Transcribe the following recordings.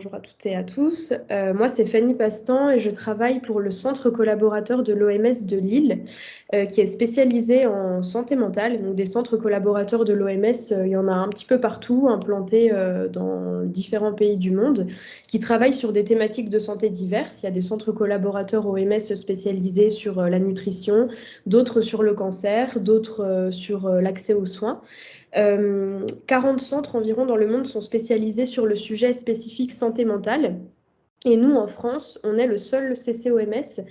bonjour à toutes et à tous. Moi, c'est Fanny Pastan et je travaille pour le centre collaborateur de l'OMS de Lille, qui est spécialisé en santé mentale. Donc, des centres collaborateurs de l'OMS, il y en a un petit peu partout, implantés dans différents pays du monde, qui travaillent sur des thématiques de santé diverses. Il y a des centres collaborateurs OMS spécialisés sur la nutrition, d'autres sur le cancer, d'autres sur l'accès aux soins. 40 centres environ dans le monde sont spécialisés sur le sujet spécifique santé mentale. Et nous, en France, on est le seul CCOMS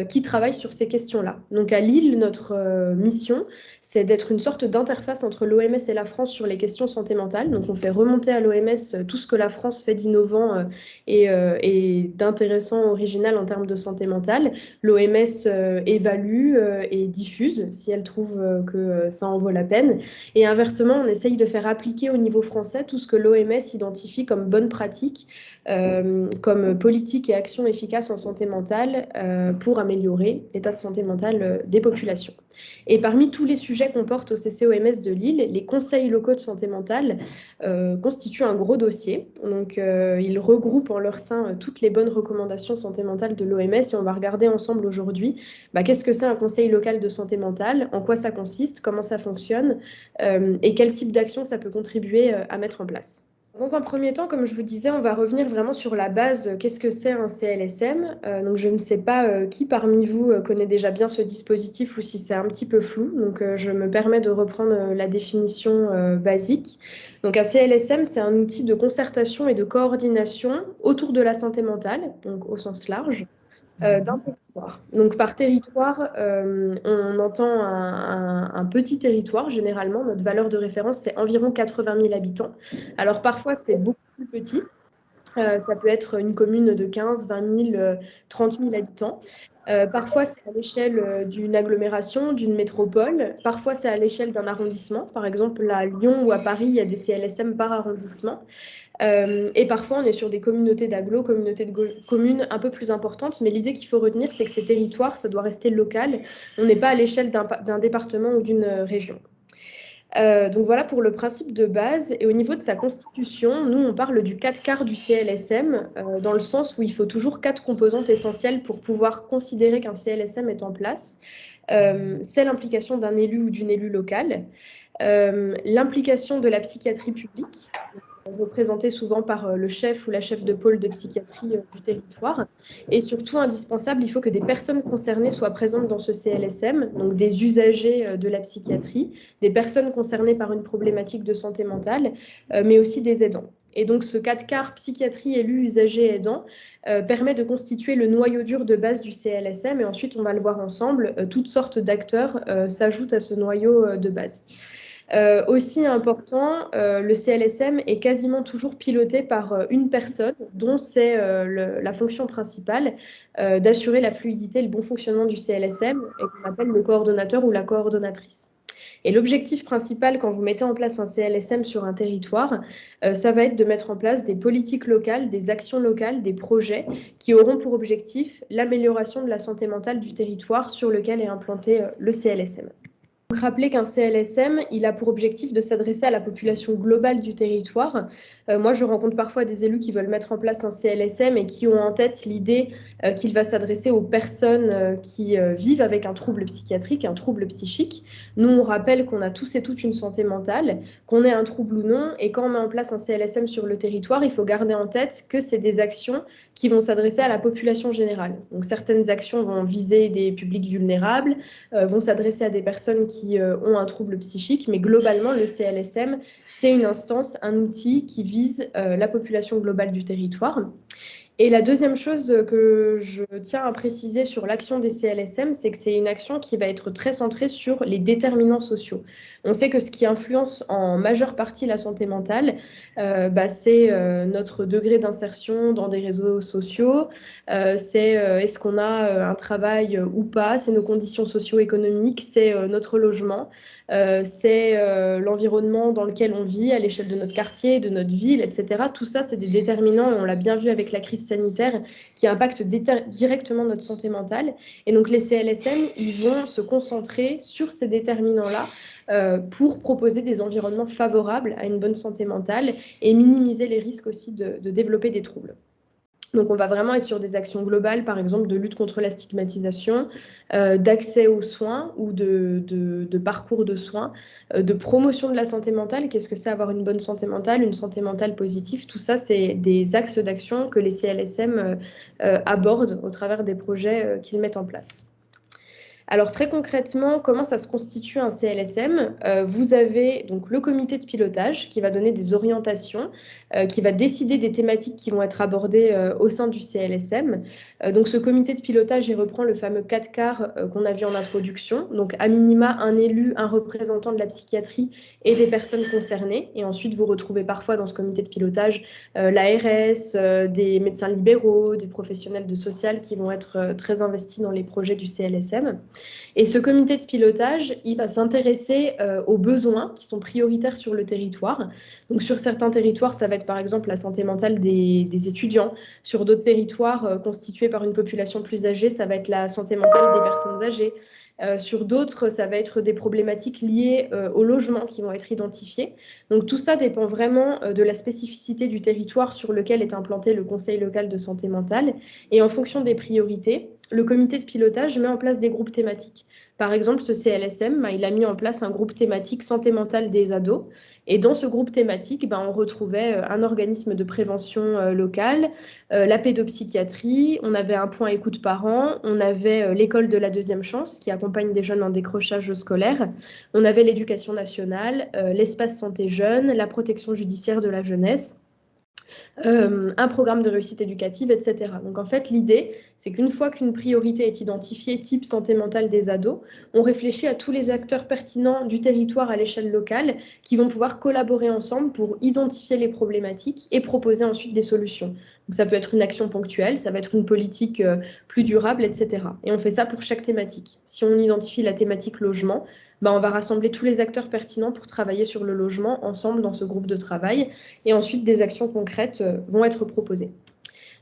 qui travaille sur ces questions-là. Donc à Lille, notre mission, c'est d'être une sorte d'interface entre l'OMS et la France sur les questions santé mentale. Donc on fait remonter à l'OMS tout ce que la France fait d'innovant et d'intéressant, original en termes de santé mentale. L'OMS évalue et diffuse si elle trouve que ça en vaut la peine. Et inversement, on essaye de faire appliquer au niveau français tout ce que l'OMS identifie comme bonne pratique, comme politique et action efficace en santé mentale pour améliorer l'état de santé mentale des populations. Et parmi tous les sujets qu'on porte au CCOMS de Lille, les conseils locaux de santé mentale constituent un gros dossier. Donc, ils regroupent en leur sein toutes les bonnes recommandations santé mentale de l'OMS et on va regarder ensemble aujourd'hui qu'est-ce que c'est un conseil local de santé mentale, en quoi ça consiste, comment ça fonctionne et quel type d'action ça peut contribuer à mettre en place. Dans un premier temps, comme je vous disais, on va revenir vraiment sur la base. Qu'est-ce que c'est un CLSM? Donc, je ne sais pas qui parmi vous connaît déjà bien ce dispositif ou si c'est un petit peu flou. Donc, je me permets de reprendre la définition basique. Donc, un CLSM, c'est un outil de concertation et de coordination autour de la santé mentale, donc au sens large, d'un territoire. Donc, par territoire, on entend un petit territoire, généralement. Notre valeur de référence, c'est environ 80 000 habitants. Alors, parfois, c'est beaucoup plus petit. Ça peut être une commune de 15, 20 000, 30 000 habitants. Parfois, c'est à l'échelle d'une agglomération, d'une métropole. Parfois, c'est à l'échelle d'un arrondissement. Par exemple, à Lyon ou à Paris, il y a des CLSM par arrondissement. Et parfois, on est sur des communautés d'agglos, communautés de communes un peu plus importantes. Mais l'idée qu'il faut retenir, c'est que ces territoires, ça doit rester local. On n'est pas à l'échelle d'un département ou d'une région. Donc voilà pour le principe de base. Et au niveau de sa constitution, nous, on parle du 4 quarts du CLSM, dans le sens où il faut toujours 4 composantes essentielles pour pouvoir considérer qu'un CLSM est en place. C'est l'implication d'un élu ou d'une élue locale, l'implication de la psychiatrie publique, représenté souvent par le chef ou la chef de pôle de psychiatrie du territoire. Et surtout, indispensable, il faut que des personnes concernées soient présentes dans ce CLSM, donc des usagers de la psychiatrie, des personnes concernées par une problématique de santé mentale, mais aussi des aidants. Et donc, ce 4 quarts psychiatrie, élu, usager, aidant permet de constituer le noyau dur de base du CLSM. Et ensuite, on va le voir ensemble, toutes sortes d'acteurs s'ajoutent à ce noyau de base. Aussi important, le CLSM est quasiment toujours piloté par une personne dont c'est la fonction principale d'assurer la fluidité et le bon fonctionnement du CLSM et qu'on appelle le coordonnateur ou la coordonnatrice. Et l'objectif principal quand vous mettez en place un CLSM sur un territoire, ça va être de mettre en place des politiques locales, des actions locales, des projets qui auront pour objectif l'amélioration de la santé mentale du territoire sur lequel est implanté le CLSM. Donc, rappelez qu'un CLSM, il a pour objectif de s'adresser à la population globale du territoire. Moi, je rencontre parfois des élus qui veulent mettre en place un CLSM et qui ont en tête l'idée qu'il va s'adresser aux personnes qui vivent avec un trouble psychiatrique, un trouble psychique. Nous, on rappelle qu'on a tous et toutes une santé mentale, qu'on ait un trouble ou non, et quand on met en place un CLSM sur le territoire, il faut garder en tête que c'est des actions qui vont s'adresser à la population générale. Donc, certaines actions vont viser des publics vulnérables, vont s'adresser à des personnes qui ont un trouble psychique, mais globalement, le CLSM, c'est une instance, un outil qui vise la population globale du territoire. Et la deuxième chose que je tiens à préciser sur l'action des CLSM, c'est que c'est une action qui va être très centrée sur les déterminants sociaux. On sait que ce qui influence en majeure partie la santé mentale, c'est notre degré d'insertion dans des réseaux sociaux, c'est est-ce qu'on a un travail ou pas, c'est nos conditions socio-économiques, c'est notre logement, c'est l'environnement dans lequel on vit à l'échelle de notre quartier, de notre ville, etc. Tout ça, c'est des déterminants et on l'a bien vu avec la crise sanitaires qui impactent directement notre santé mentale. Et donc les CLSM, ils vont se concentrer sur ces déterminants-là pour proposer des environnements favorables à une bonne santé mentale et minimiser les risques aussi de développer des troubles. Donc on va vraiment être sur des actions globales, par exemple de lutte contre la stigmatisation, d'accès aux soins ou de parcours de soins, de promotion de la santé mentale. Qu'est-ce que c'est avoir une bonne santé mentale, une santé mentale positive? Tout ça, c'est des axes d'action que les CLSM abordent au travers des projets qu'ils mettent en place. Alors très concrètement, comment ça se constitue un CLSM? Vous avez donc le comité de pilotage qui va donner des orientations, qui va décider des thématiques qui vont être abordées au sein du CLSM. Donc ce comité de pilotage, il reprend le fameux 4 quarts qu'on a vu en introduction. Donc à minima, un élu, un représentant de la psychiatrie et des personnes concernées. Et ensuite, vous retrouvez parfois dans ce comité de pilotage l'ARS, des médecins libéraux, des professionnels de social qui vont être très investis dans les projets du CLSM. Et ce comité de pilotage, il va s'intéresser aux besoins qui sont prioritaires sur le territoire. Donc sur certains territoires, ça va être par exemple la santé mentale des étudiants. Sur d'autres territoires constitués par une population plus âgée, ça va être la santé mentale des personnes âgées. Sur d'autres, ça va être des problématiques liées au logement qui vont être identifiées. Donc tout ça dépend vraiment de la spécificité du territoire sur lequel est implanté le Conseil local de santé mentale. Et en fonction des priorités, le comité de pilotage met en place des groupes thématiques. Par exemple, ce CLSM, il a mis en place un groupe thématique santé mentale des ados. Et dans ce groupe thématique, on retrouvait un organisme de prévention locale, la pédopsychiatrie, on avait un point écoute parents, on avait l'école de la deuxième chance qui accompagne des jeunes en décrochage scolaire, on avait l'éducation nationale, l'espace santé jeune, la protection judiciaire de la jeunesse, un programme de réussite éducative, etc. Donc en fait, l'idée, c'est qu'une fois qu'une priorité est identifiée, type santé mentale des ados, on réfléchit à tous les acteurs pertinents du territoire à l'échelle locale qui vont pouvoir collaborer ensemble pour identifier les problématiques et proposer ensuite des solutions. Donc ça peut être une action ponctuelle, ça va être une politique plus durable, etc. Et on fait ça pour chaque thématique. Si on identifie la thématique logement, on va rassembler tous les acteurs pertinents pour travailler sur le logement ensemble dans ce groupe de travail. Et ensuite, des actions concrètes vont être proposées.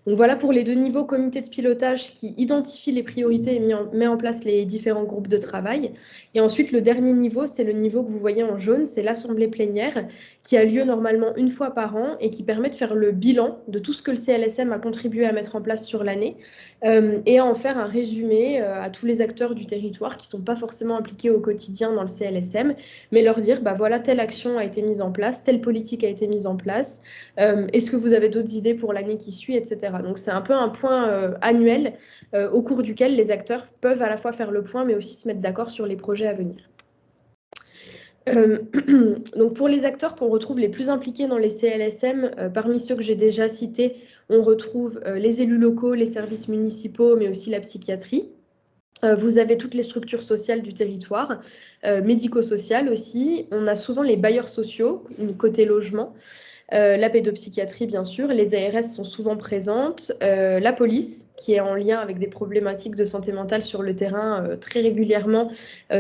Donc voilà pour les deux niveaux, comité de pilotage qui identifie les priorités et met en place les différents groupes de travail. Et ensuite, le dernier niveau, c'est le niveau que vous voyez en jaune, c'est l'assemblée plénière qui a lieu normalement une fois par an et qui permet de faire le bilan de tout ce que le CLSM a contribué à mettre en place sur l'année et à en faire un résumé à tous les acteurs du territoire qui ne sont pas forcément impliqués au quotidien dans le CLSM, mais leur dire, voilà, telle action a été mise en place, telle politique a été mise en place, est-ce que vous avez d'autres idées pour l'année qui suit, etc. Donc c'est un peu un point annuel au cours duquel les acteurs peuvent à la fois faire le point, mais aussi se mettre d'accord sur les projets à venir. Donc pour les acteurs qu'on retrouve les plus impliqués dans les CLSM, parmi ceux que j'ai déjà cités, on retrouve les élus locaux, les services municipaux, mais aussi la psychiatrie. Vous avez toutes les structures sociales du territoire, médico-sociales aussi. On a souvent les bailleurs sociaux, côté logement. La pédopsychiatrie, bien sûr, les ARS sont souvent présentes, la police, qui est en lien avec des problématiques de santé mentale sur le terrain très régulièrement,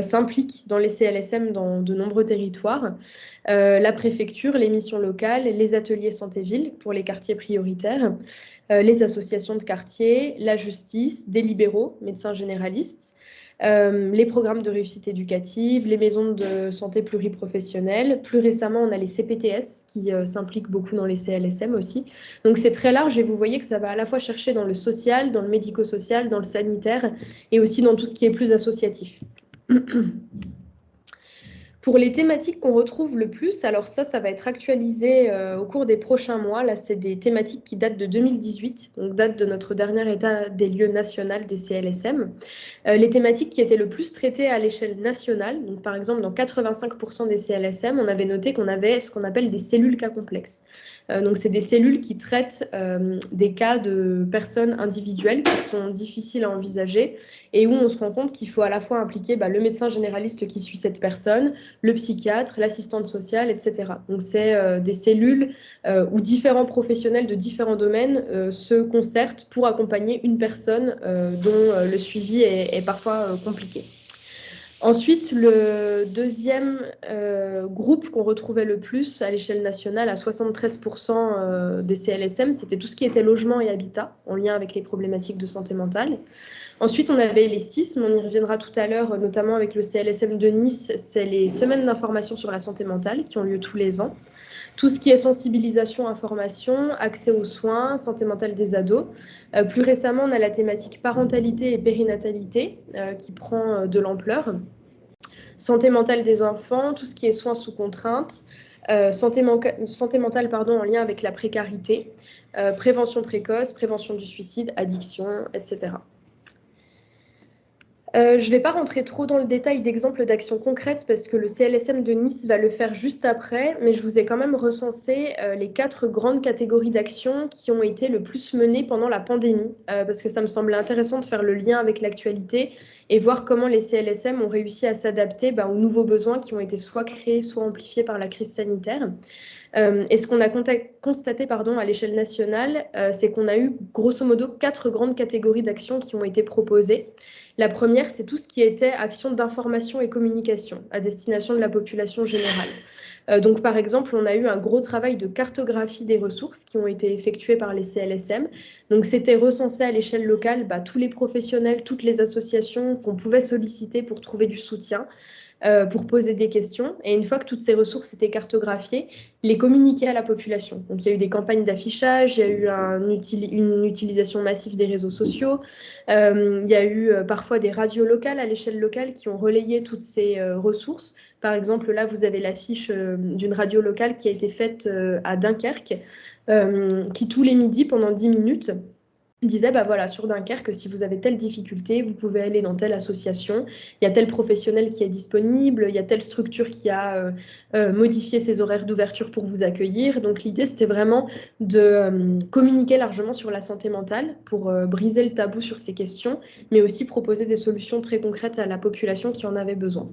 s'implique dans les CLSM dans de nombreux territoires, la préfecture, les missions locales, les ateliers santé-ville pour les quartiers prioritaires, les associations de quartier, la justice, des libéraux, médecins généralistes, les programmes de réussite éducative, les maisons de santé pluriprofessionnelles. Plus récemment, on a les CPTS qui s'impliquent beaucoup dans les CLSM aussi. Donc c'est très large et vous voyez que ça va à la fois chercher dans le social, dans le médico-social, dans le sanitaire et aussi dans tout ce qui est plus associatif. Pour les thématiques qu'on retrouve le plus, alors ça va être actualisé au cours des prochains mois. Là, c'est des thématiques qui datent de 2018, donc date de notre dernier état des lieux national des CLSM. Les thématiques qui étaient le plus traitées à l'échelle nationale, donc par exemple dans 85% des CLSM, on avait noté qu'on avait ce qu'on appelle des cellules cas complexes. Donc c'est des cellules qui traitent des cas de personnes individuelles qui sont difficiles à envisager et où on se rend compte qu'il faut à la fois impliquer le médecin généraliste qui suit cette personne, le psychiatre, l'assistante sociale, etc. Donc c'est des cellules où différents professionnels de différents domaines se concertent pour accompagner une personne dont le suivi est parfois compliqué. Ensuite, le deuxième groupe qu'on retrouvait le plus à l'échelle nationale, à 73% des CLSM, c'était tout ce qui était logement et habitat, en lien avec les problématiques de santé mentale. Ensuite, on avait les SISM, on y reviendra tout à l'heure, notamment avec le CLSM de Nice, c'est les semaines d'information sur la santé mentale qui ont lieu tous les ans. Tout ce qui est sensibilisation, information, accès aux soins, santé mentale des ados. Plus récemment, on a la thématique parentalité et périnatalité qui prend de l'ampleur. Santé mentale des enfants, tout ce qui est soins sous contrainte, santé mentale en lien avec la précarité, prévention précoce, prévention du suicide, addiction, etc. Je ne vais pas rentrer trop dans le détail d'exemples d'actions concrètes parce que le CLSM de Nice va le faire juste après, mais je vous ai quand même recensé les 4 grandes catégories d'actions qui ont été le plus menées pendant la pandémie, parce que ça me semblait intéressant de faire le lien avec l'actualité et voir comment les CLSM ont réussi à s'adapter aux nouveaux besoins qui ont été soit créés, soit amplifiés par la crise sanitaire. Et ce qu'on a constaté à l'échelle nationale, c'est qu'on a eu grosso modo 4 grandes catégories d'actions qui ont été proposées. La première, c'est tout ce qui était action d'information et communication à destination de la population générale. Donc, par exemple, on a eu un gros travail de cartographie des ressources qui ont été effectués par les CLSM. Donc, c'était recenser à l'échelle locale tous les professionnels, toutes les associations qu'on pouvait solliciter pour trouver du soutien, pour poser des questions. Et une fois que toutes ces ressources étaient cartographiées, les communiquer à la population. Donc, il y a eu des campagnes d'affichage, il y a eu une utilisation massive des réseaux sociaux, il y a eu parfois des radios locales à l'échelle locale qui ont relayé toutes ces ressources. Par exemple, là, vous avez l'affiche d'une radio locale qui a été faite à Dunkerque, qui tous les midis, pendant 10 minutes, disait, voilà, sur Dunkerque, si vous avez telle difficulté, vous pouvez aller dans telle association, il y a tel professionnel qui est disponible, il y a telle structure qui a modifié ses horaires d'ouverture pour vous accueillir. Donc l'idée, c'était vraiment de communiquer largement sur la santé mentale pour briser le tabou sur ces questions, mais aussi proposer des solutions très concrètes à la population qui en avait besoin.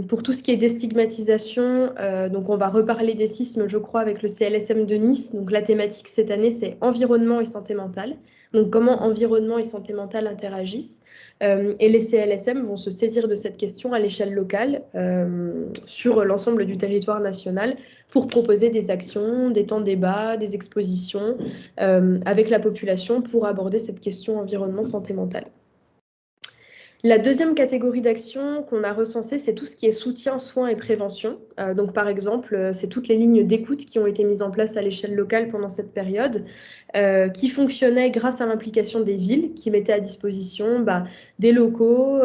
Pour tout ce qui est déstigmatisation, donc on va reparler des sismes, je crois, avec le CLSM de Nice. Donc la thématique cette année, c'est environnement et santé mentale. Donc comment environnement et santé mentale interagissent. Et les CLSM vont se saisir de cette question à l'échelle locale sur l'ensemble du territoire national pour proposer des actions, des temps débats, des expositions avec la population pour aborder cette question environnement santé mentale. La deuxième catégorie d'actions qu'on a recensée, c'est tout ce qui est soutien, soins et prévention. Donc, par exemple, c'est toutes les lignes d'écoute qui ont été mises en place à l'échelle locale pendant cette période, qui fonctionnaient grâce à l'implication des villes, qui mettaient à disposition des locaux,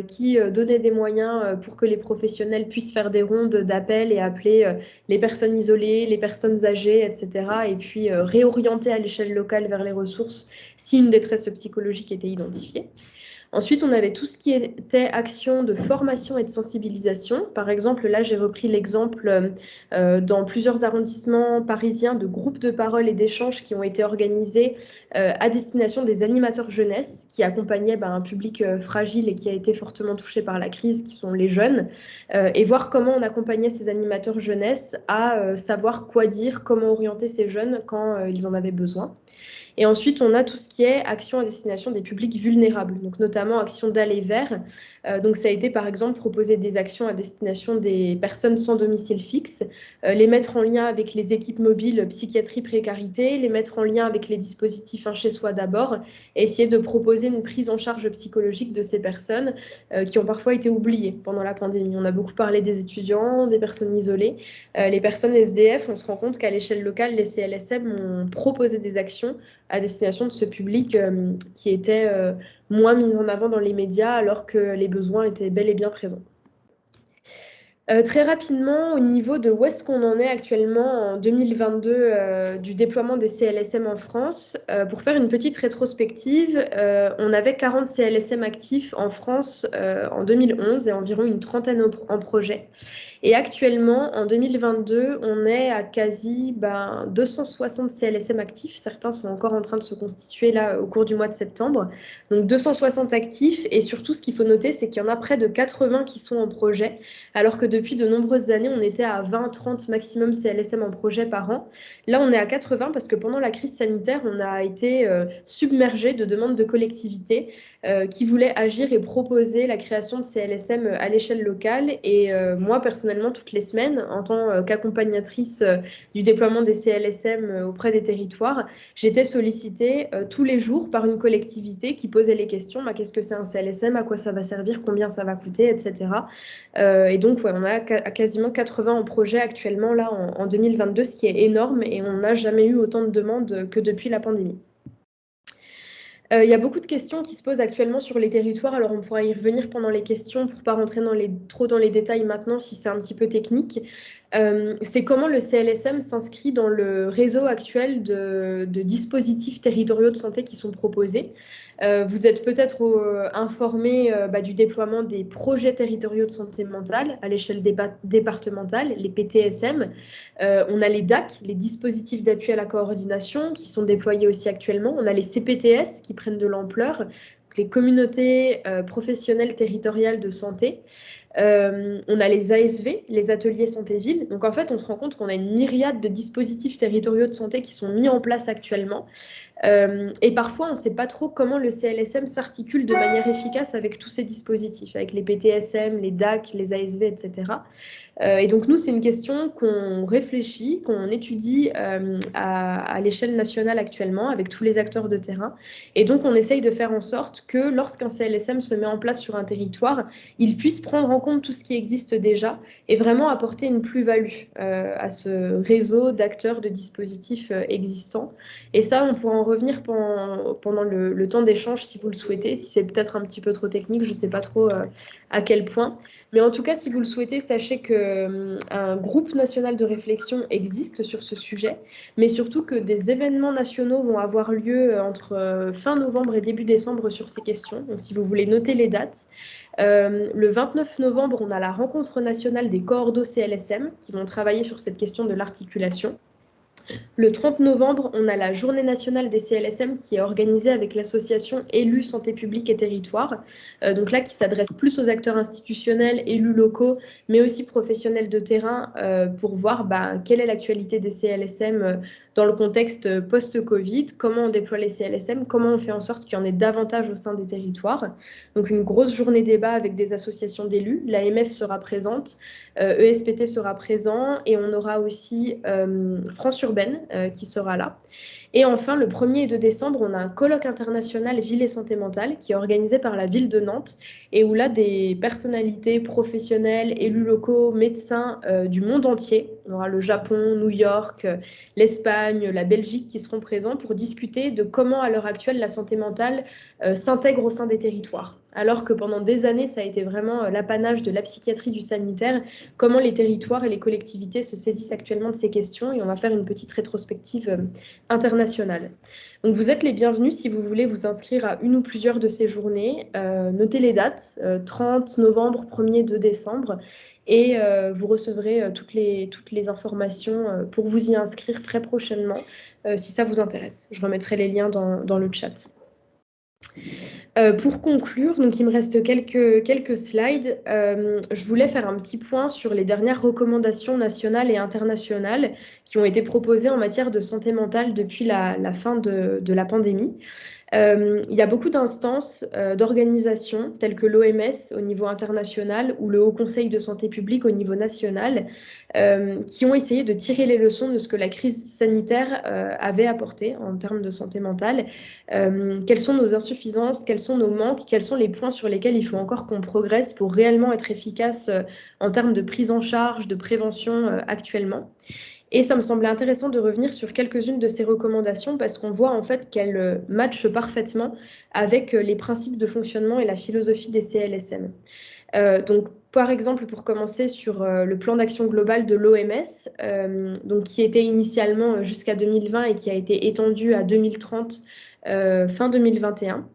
qui donnaient des moyens pour que les professionnels puissent faire des rondes d'appels et appeler les personnes isolées, les personnes âgées, etc. Et puis réorienter à l'échelle locale vers les ressources si une détresse psychologique était identifiée. Ensuite, on avait tout ce qui était action de formation et de sensibilisation. Par exemple, là, j'ai repris l'exemple dans plusieurs arrondissements parisiens de groupes de parole et d'échanges qui ont été organisés à destination des animateurs jeunesse qui accompagnaient un public fragile et qui a été fortement touché par la crise, qui sont les jeunes, et voir comment on accompagnait ces animateurs jeunesse à savoir quoi dire, comment orienter ces jeunes quand ils en avaient besoin. Et ensuite, on a tout ce qui est action à destination des publics vulnérables, donc notamment action d'aller vers. Donc ça a été par exemple proposer des actions à destination des personnes sans domicile fixe, les mettre en lien avec les équipes mobiles psychiatrie précarité, les mettre en lien avec les dispositifs Un chez soi d'abord, et essayer de proposer une prise en charge psychologique de ces personnes qui ont parfois été oubliées pendant la pandémie. On a beaucoup parlé des étudiants, des personnes isolées, les personnes SDF. On se rend compte qu'à l'échelle locale, les CLSM ont proposé des actions à destination de ce public qui était moins mis en avant dans les médias alors que les besoins étaient bel et bien présents. Très rapidement, au niveau de où est-ce qu'on en est actuellement en 2022 du déploiement des CLSM en France, pour faire une petite rétrospective, on avait 40 CLSM actifs en France en 2011 et environ une trentaine en projet. Et actuellement, en 2022, on est à quasi 260 CLSM actifs. Certains sont encore en train de se constituer là au cours du mois de septembre. Donc 260 actifs. Et surtout, ce qu'il faut noter, c'est qu'il y en a près de 80 qui sont en projet, alors que depuis de nombreuses années, on était à 20-30 maximum CLSM en projet par an. Là, on est à 80 parce que pendant la crise sanitaire, on a été submergé de demandes de collectivités qui voulait agir et proposer la création de CLSM à l'échelle locale. Et moi, personnellement, toutes les semaines, en tant qu'accompagnatrice du déploiement des CLSM auprès des territoires, j'étais sollicitée tous les jours par une collectivité qui posait les questions, bah, qu'est-ce que c'est un CLSM, à quoi ça va servir, combien ça va coûter, etc. Et donc, ouais, on a quasiment 80 en projet actuellement là en 2022, ce qui est énorme, et on n'a jamais eu autant de demandes que depuis la pandémie. Il y a beaucoup de questions qui se posent actuellement sur les territoires, alors on pourra y revenir pendant les questions pour ne pas rentrer trop dans les détails maintenant si c'est un petit peu technique. C'est comment le CLSM s'inscrit dans le réseau actuel de dispositifs territoriaux de santé qui sont proposés. Vous êtes peut-être informé du déploiement des projets territoriaux de santé mentale à l'échelle départementale, les PTSM. On a les DAC, les dispositifs d'appui à la coordination, qui sont déployés aussi actuellement. On a les CPTS qui prennent de l'ampleur, les communautés professionnelles territoriales de santé. On a les ASV, les ateliers santé-ville. Donc en fait, on se rend compte qu'on a une myriade de dispositifs territoriaux de santé qui sont mis en place actuellement. Et parfois, on ne sait pas trop comment le CLSM s'articule de manière efficace avec tous ces dispositifs, avec les PTSM, les DAC, les ASV, etc. Et donc nous, c'est une question qu'on réfléchit, qu'on étudie à l'échelle nationale actuellement avec tous les acteurs de terrain. Et donc on essaye de faire en sorte que lorsqu'un CLSM se met en place sur un territoire, il puisse prendre en compte tout ce qui existe déjà et vraiment apporter une plus-value à ce réseau d'acteurs, de dispositifs existants. Et ça, on pourra en revenir pendant le temps d'échange si vous le souhaitez. Si c'est peut-être un petit peu trop technique, je ne sais pas trop à quel point. Mais en tout cas, si vous le souhaitez, sachez qu'un groupe national de réflexion existe sur ce sujet, mais surtout que des événements nationaux vont avoir lieu entre fin novembre et début décembre sur ces questions. Donc, si vous voulez noter les dates, le 29 novembre, on a la rencontre nationale des coordos CLSM qui vont travailler sur cette question de l'articulation. Le 30 novembre, on a la Journée nationale des CLSM qui est organisée avec l'association Élus Santé publique et Territoire, donc là qui s'adresse plus aux acteurs institutionnels, élus locaux, mais aussi professionnels de terrain pour voir quelle est l'actualité des CLSM dans le contexte post-Covid, comment on déploie les CLSM, comment on fait en sorte qu'il y en ait davantage au sein des territoires. Donc une grosse journée débat avec des associations d'élus, l'AMF sera présente, ESPT sera présent et on aura aussi France Urbaine qui sera là. Et enfin, le 1er et 2 décembre, on a un colloque international Ville et Santé Mentale qui est organisé par la ville de Nantes et où là, des personnalités professionnelles, élus locaux, médecins du monde entier, on aura le Japon, New York, l'Espagne, la Belgique qui seront présents pour discuter de comment, à l'heure actuelle, la santé mentale s'intègre au sein des territoires. Alors que pendant des années, ça a été vraiment l'apanage de la psychiatrie du sanitaire, comment les territoires et les collectivités se saisissent actuellement de ces questions, et on va faire une petite rétrospective internationale. Donc vous êtes les bienvenus si vous voulez vous inscrire à une ou plusieurs de ces journées. Notez les dates, 30 novembre, 1er, 2 décembre, et vous recevrez toutes les informations pour vous y inscrire très prochainement si ça vous intéresse. Je remettrai les liens dans le chat. Pour conclure, donc il me reste quelques slides. Je voulais faire un petit point sur les dernières recommandations nationales et internationales qui ont été proposées en matière de santé mentale depuis la fin de la pandémie. Il y a beaucoup d'instances, d'organisations telles que l'OMS au niveau international ou le Haut Conseil de santé publique au niveau national qui ont essayé de tirer les leçons de ce que la crise sanitaire avait apporté en termes de santé mentale. Quelles sont nos insuffisances, quels sont nos manques, quels sont les points sur lesquels il faut encore qu'on progresse pour réellement être efficace en termes de prise en charge, de prévention actuellement. Et ça me semblait intéressant de revenir sur quelques-unes de ces recommandations parce qu'on voit en fait qu'elles matchent parfaitement avec les principes de fonctionnement et la philosophie des CLSM. Donc, par exemple, pour commencer sur le plan d'action global de l'OMS, donc qui était initialement jusqu'à 2020 et qui a été étendu à 2030, fin 2021.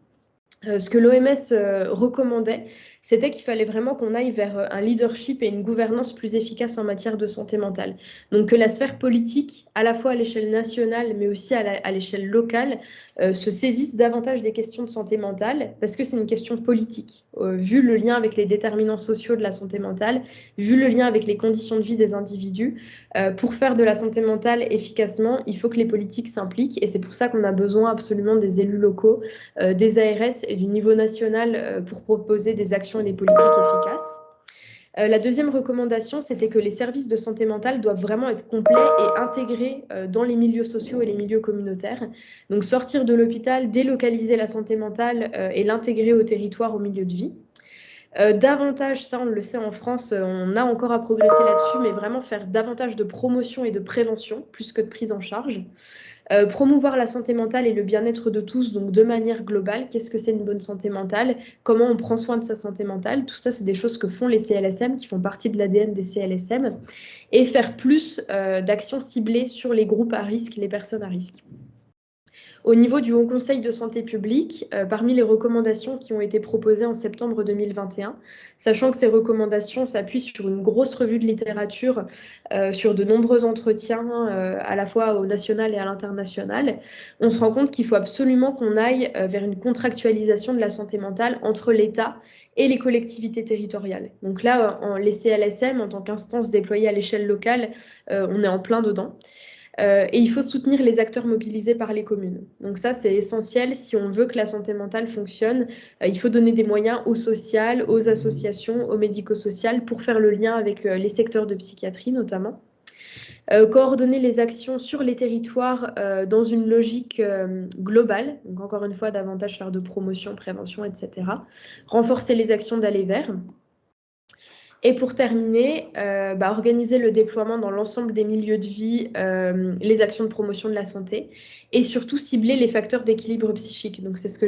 Ce que l'OMS recommandait, c'était qu'il fallait vraiment qu'on aille vers un leadership et une gouvernance plus efficace en matière de santé mentale. Donc que la sphère politique, à la fois à l'échelle nationale, mais aussi à l'échelle locale, se saisisse davantage des questions de santé mentale, parce que c'est une question politique. Vu le lien avec les déterminants sociaux de la santé mentale, vu le lien avec les conditions de vie des individus, pour faire de la santé mentale efficacement, il faut que les politiques s'impliquent, et c'est pour ça qu'on a besoin absolument des élus locaux, des ARS et du niveau national pour proposer des actions et des politiques efficaces. La deuxième recommandation, c'était que les services de santé mentale doivent vraiment être complets et intégrés dans les milieux sociaux et les milieux communautaires. Donc sortir de l'hôpital, délocaliser la santé mentale et l'intégrer au territoire, au milieu de vie. Davantage, ça on le sait en France, on a encore à progresser là-dessus, mais vraiment faire davantage de promotion et de prévention, plus que de prise en charge. Promouvoir la santé mentale et le bien-être de tous, donc de manière globale. Qu'est-ce que c'est une bonne santé mentale? Comment on prend soin de sa santé mentale? Tout ça, c'est des choses que font les CLSM, qui font partie de l'ADN des CLSM. Et faire plus d'actions ciblées sur les groupes à risque, les personnes à risque. Au niveau du Haut Conseil de santé publique, parmi les recommandations qui ont été proposées en septembre 2021, sachant que ces recommandations s'appuient sur une grosse revue de littérature, sur de nombreux entretiens, à la fois au national et à l'international, on se rend compte qu'il faut absolument qu'on aille vers une contractualisation de la santé mentale entre l'État et les collectivités territoriales. Donc là, les CLSM, en tant qu'instance déployée à l'échelle locale, on est en plein dedans. Et il faut soutenir les acteurs mobilisés par les communes. Donc ça, c'est essentiel. Si on veut que la santé mentale fonctionne, il faut donner des moyens au social, aux associations, au médico-social pour faire le lien avec les secteurs de psychiatrie notamment. Coordonner les actions sur les territoires dans une logique globale. Donc encore une fois, davantage faire de promotion, prévention, etc. Renforcer les actions d'aller vers. Et pour terminer, organiser le déploiement dans l'ensemble des milieux de vie, les actions de promotion de la santé, et surtout cibler les facteurs d'équilibre psychique. Donc c'est ce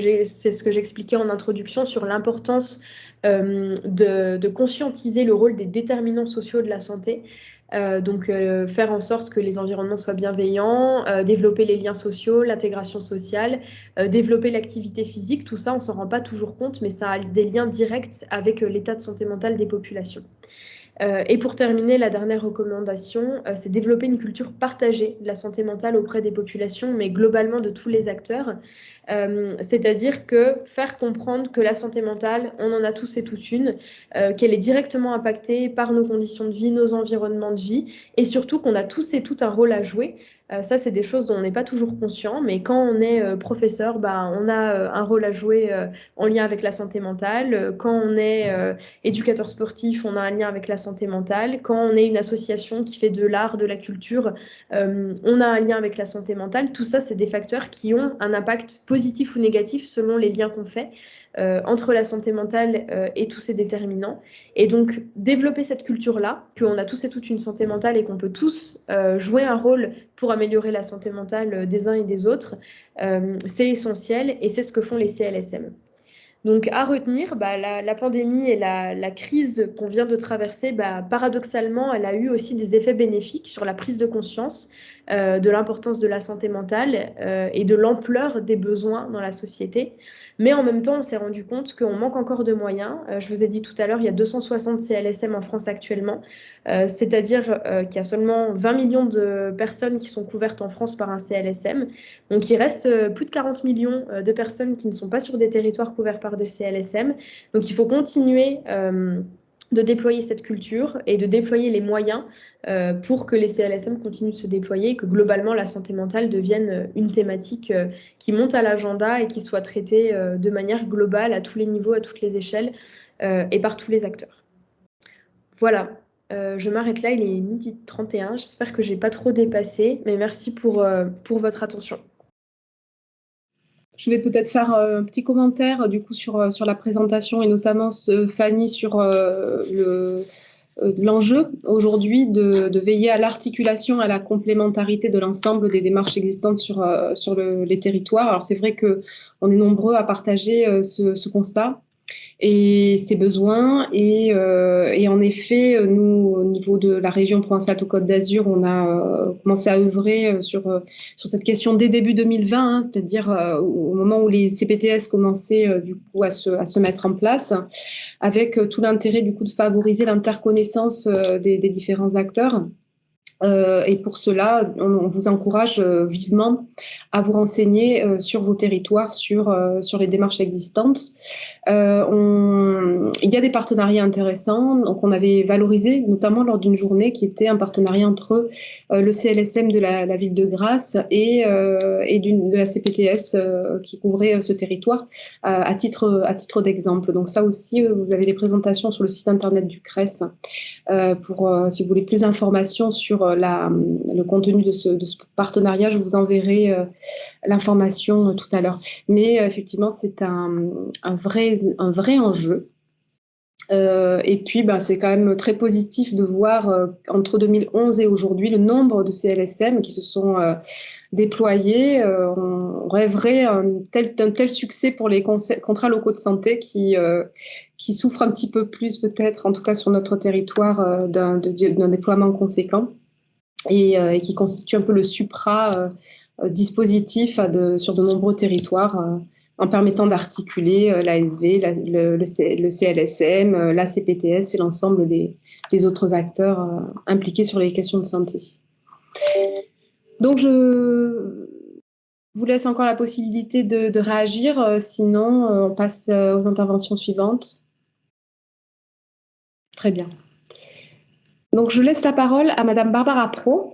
que j'expliquais en introduction sur l'importance de conscientiser le rôle des déterminants sociaux de la santé. Faire en sorte que les environnements soient bienveillants, développer les liens sociaux, l'intégration sociale, développer l'activité physique, tout ça, on ne s'en rend pas toujours compte, mais ça a des liens directs avec l'état de santé mentale des populations. Et pour terminer, la dernière recommandation, c'est développer une culture partagée de la santé mentale auprès des populations, mais globalement de tous les acteurs. C'est-à-dire que faire comprendre que la santé mentale, on en a tous et toutes une, qu'elle est directement impactée par nos conditions de vie, nos environnements de vie, et surtout qu'on a tous et toutes un rôle à jouer. Ça, c'est des choses dont on n'est pas toujours conscient, mais quand on est professeur, on a un rôle à jouer en lien avec la santé mentale. Quand on est éducateur sportif, on a un lien avec la santé mentale. Quand on est une association qui fait de l'art, de la culture, on a un lien avec la santé mentale. Tout ça, c'est des facteurs qui ont un impact positif ou négatif selon les liens qu'on fait entre la santé mentale et tous ces déterminants. Et donc, développer cette culture-là, qu'on a tous et toutes une santé mentale et qu'on peut tous jouer un rôle pour améliorer la santé mentale des uns et des autres, c'est essentiel et c'est ce que font les CLSM. Donc, à retenir, la pandémie et la crise qu'on vient de traverser, paradoxalement, elle a eu aussi des effets bénéfiques sur la prise de conscience de l'importance de la santé mentale et de l'ampleur des besoins dans la société. Mais en même temps, on s'est rendu compte qu'on manque encore de moyens. Je vous ai dit tout à l'heure, il y a 260 CLSM en France actuellement, c'est-à-dire qu'il y a seulement 20 millions de personnes qui sont couvertes en France par un CLSM. Donc, il reste plus de 40 millions de personnes qui ne sont pas sur des territoires couverts par des CLSM. Donc, il faut continuer de déployer cette culture et de déployer les moyens pour que les CLSM continuent de se déployer et que globalement la santé mentale devienne une thématique qui monte à l'agenda et qui soit traitée de manière globale à tous les niveaux, à toutes les échelles et par tous les acteurs. Voilà, je m'arrête là, il est 12h31. J'espère que je n'ai pas trop dépassé, mais merci pour votre attention. Je vais peut-être faire un petit commentaire du coup sur la présentation et notamment Fanny sur l'enjeu aujourd'hui de veiller à l'articulation, à la complémentarité de l'ensemble des démarches existantes sur les territoires. Alors c'est vrai qu'on est nombreux à partager ce constat. et ses besoins. Et en effet, nous, au niveau de la région Provence-Alpes-Côte d'Azur, on a commencé à œuvrer sur cette question dès début 2020, hein, c'est-à-dire au moment où les CPTS commençaient du coup à se mettre en place, avec tout l'intérêt du coup de favoriser l'interconnaissance des différents acteurs. Et pour cela, on vous encourage vivement à vous renseigner sur vos territoires, sur les démarches existantes. Il y a des partenariats intéressants, donc on avait valorisé, notamment lors d'une journée qui était un partenariat entre le CLSM de la ville de Grasse et de la CPTS qui couvrait ce territoire à titre d'exemple. Donc ça aussi, vous avez les présentations sur le site internet du CRES si vous voulez plus d'informations sur le contenu de ce partenariat. Je vous enverrai l'information tout à l'heure. Mais effectivement, c'est un vrai enjeu. Et puis, c'est quand même très positif de voir entre 2011 et aujourd'hui le nombre de CLSM qui se sont déployés. On rêverait d'un tel succès pour les contrats locaux de santé qui souffrent un petit peu plus peut-être, en tout cas sur notre territoire, d'un déploiement conséquent et qui constitue un peu le supra-dispositif sur de nombreux territoires en permettant d'articuler l'ASV, le CLSM, la CPTS et l'ensemble des autres acteurs impliqués sur les questions de santé. Donc, je vous laisse encore la possibilité de réagir, sinon on passe aux interventions suivantes. Très bien. Donc, je laisse la parole à Madame Barbara Pro,